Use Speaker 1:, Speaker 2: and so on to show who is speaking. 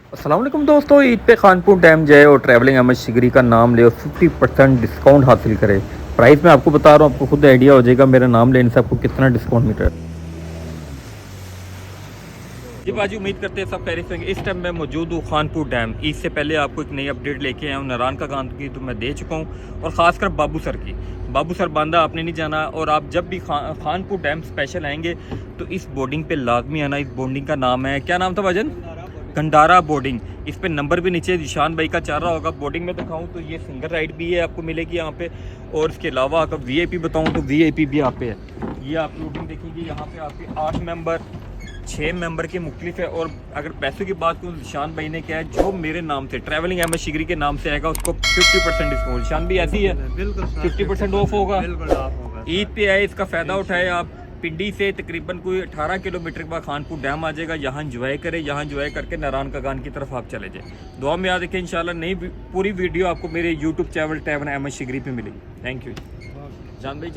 Speaker 1: अस्सलाम वालेकुम दोस्तों, ईद पे खानपुर डैम जाए और ट्रैवलिंग अहमद शिगरी का नाम ले और 50% डिस्काउंट हासिल करे। प्राइस मैं आपको बता रहा हूँ, आपको खुद आइडिया हो जाएगा मेरा नाम लेने से आपको कितना डिस्काउंट मिल रहा है। जी बाजी, उम्मीद करते हैं सब खैरियत से होंगे। इस टाइम मैं मौजूद हूँ खानपुर डैम। ईद से पहले आपको एक नई अपडेट लेके आया हूँ। नारान का गान की तो मैं दे चुका हूँ और ख़ासकर बाबू सर की। बाबू सर बांदा आपने नहीं जाना, और आप जब भी खानपुर डैम स्पेशल आएंगे तो इस बोर्डिंग पे लाजमी आना। इस बोर्डिंग का नाम है, क्या नाम था भाजन? गंडारा बोर्डिंग। इस पे नंबर भी नीचे निशान भाई का चल रहा होगा। बोर्डिंग में दिखाऊं तो ये सिंगल राइड भी है, आपको मिलेगी यहाँ पे। और इसके अलावा अगर वीआईपी बताऊं तो वीआईपी भी यहाँ पे है। ये आप बोर्डिंग देखिए, यहाँ पे आपके 8 मेंबर 6 मेंबर के मुख्तलिफ है। और अगर पैसों की बात करूँ, निशान भाई ने क्या है, जो मेरे नाम से ट्रैवलिंग अहमद शिगरी के नाम से आएगा उसको 50% डिस्काउंट। निशान भी ऐसी है, 50% ऑफ होगा। ईद पे आए, इसका फ़ायदा उठाए आप। पिंडी से तकरीबन कोई 18 किलोमीटर के बाद खानपुर डैम आ जाएगा। यहाँ इंजॉय करें, यहाँ इंजॉय करके नारान का गान की तरफ आप चले जाएँ। दुआ में याद रखें, इंशाल्लाह नई पूरी वीडियो आपको मेरे यूट्यूब चैनल ट्रैवल अहमद शिगरी पे मिलेगी। थैंक यू जान भाई।